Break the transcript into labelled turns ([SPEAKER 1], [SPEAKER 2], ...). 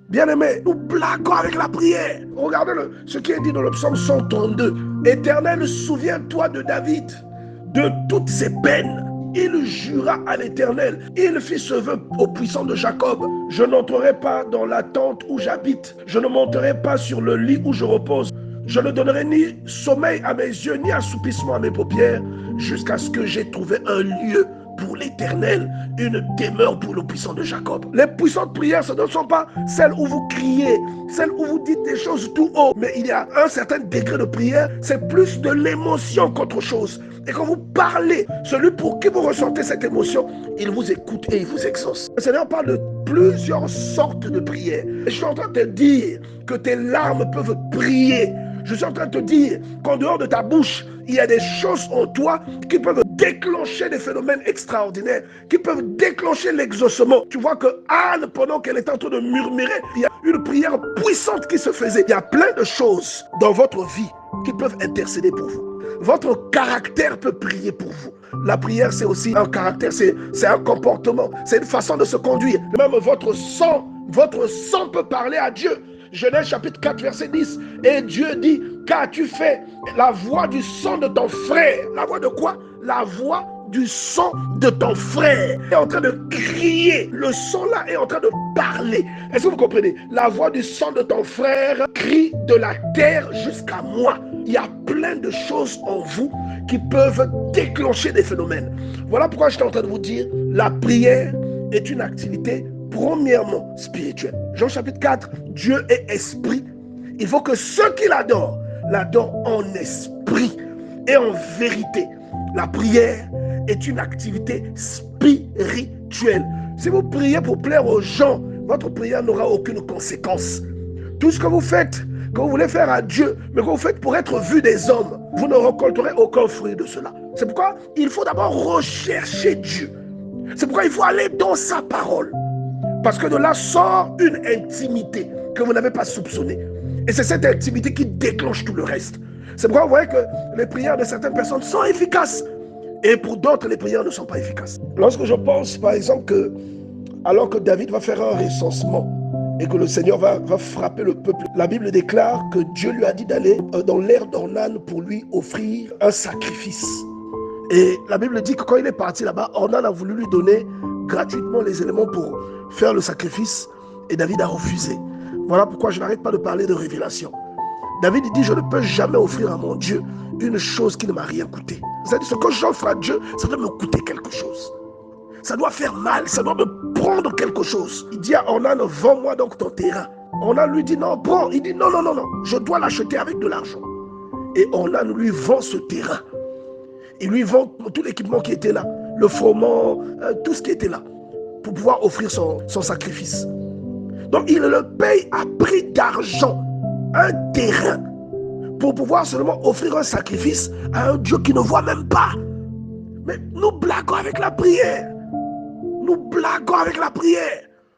[SPEAKER 1] Bien-aimés, nous blaguons avec la prière. Regardez ce qui est dit dans le psaume 132. Éternel, souviens-toi de David, de toutes ses peines. Il jura à l'Éternel. Il fit ce vœu au puissant de Jacob. Je n'entrerai pas dans la tente où j'habite. Je ne monterai pas sur le lit où je repose. Je ne donnerai ni sommeil à mes yeux, ni assoupissement à mes paupières, jusqu'à ce que j'ai trouvé un lieu pour l'Éternel, une demeure pour le puissant de Jacob. Les puissantes prières, ce ne sont pas celles où vous criez, celles où vous dites des choses tout haut, mais il y a un certain degré de prière, c'est plus de l'émotion qu'autre chose. Et quand vous parlez, celui pour qui vous ressentez cette émotion, il vous écoute et il vous exauce. Le Seigneur parle de plusieurs sortes de prières. Et je suis en train de te dire que tes larmes peuvent prier. Je suis en train de te dire qu'en dehors de ta bouche, il y a des choses en toi qui peuvent déclencher des phénomènes extraordinaires, qui peuvent déclencher l'exaucement. Tu vois que Anne, pendant qu'elle est en train de murmurer, il y a une prière puissante qui se faisait. Il y a plein de choses dans votre vie qui peuvent intercéder pour vous. Votre caractère peut prier pour vous. La prière, c'est aussi un caractère, c'est un comportement, c'est une façon de se conduire. Même votre sang peut parler à Dieu. Genèse chapitre 4 verset 10. Et Dieu dit, qu'as-tu fait? La voix du sang de ton frère. La voix de quoi? La voix du sang de ton frère est en train de crier. Le sang là est en train de parler. Est-ce que vous comprenez? La voix du sang de ton frère crie de la terre jusqu'à moi. Il y a plein de choses en vous qui peuvent déclencher des phénomènes. Voilà pourquoi je suis en train de vous dire, la prière est une activité premièrement spirituelle. Jean chapitre 4, Dieu est esprit. Il faut que ceux qui l'adorent en esprit et en vérité. La prière est une activité spirituelle. Si vous priez pour plaire aux gens, votre prière n'aura aucune conséquence. Tout ce que vous faites, que vous voulez faire à Dieu, mais que vous faites pour être vu des hommes, vous ne récolterez aucun fruit de cela. C'est pourquoi il faut d'abord rechercher Dieu. C'est pourquoi il faut aller dans sa parole. Parce que de là sort une intimité que vous n'avez pas soupçonnée. Et c'est cette intimité qui déclenche tout le reste. C'est pourquoi vous voyez que les prières de certaines personnes sont efficaces. Et pour d'autres, les prières ne sont pas efficaces. Lorsque je pense, par exemple, que alors que David va faire un recensement et que le Seigneur va frapper le peuple, la Bible déclare que Dieu lui a dit d'aller dans l'aire d'Ornan pour lui offrir un sacrifice. Et la Bible dit que quand il est parti là-bas, Ornan a voulu lui donner gratuitement les éléments pour faire le sacrifice et David a refusé. Voilà pourquoi je n'arrête pas de parler de révélation. David dit, je ne peux jamais offrir à mon Dieu une chose qui ne m'a rien coûté. C'est-à-dire, ce que j'offre à Dieu, ça doit me coûter quelque chose. Ça doit faire mal, ça doit me prendre quelque chose. Il dit à Ornan, vends-moi donc ton terrain. Ornan lui dit, non, prends. Il dit, non, je dois l'acheter avec de l'argent. Et Ornan lui vend ce terrain. Il lui vend tout l'équipement qui était là, le froment, tout ce qui était là, pour pouvoir offrir son sacrifice. Donc il le paye à prix d'argent, un terrain, pour pouvoir seulement offrir un sacrifice à un Dieu qui ne voit même pas. Mais nous blaguons avec la prière. Nous blaguons avec la prière.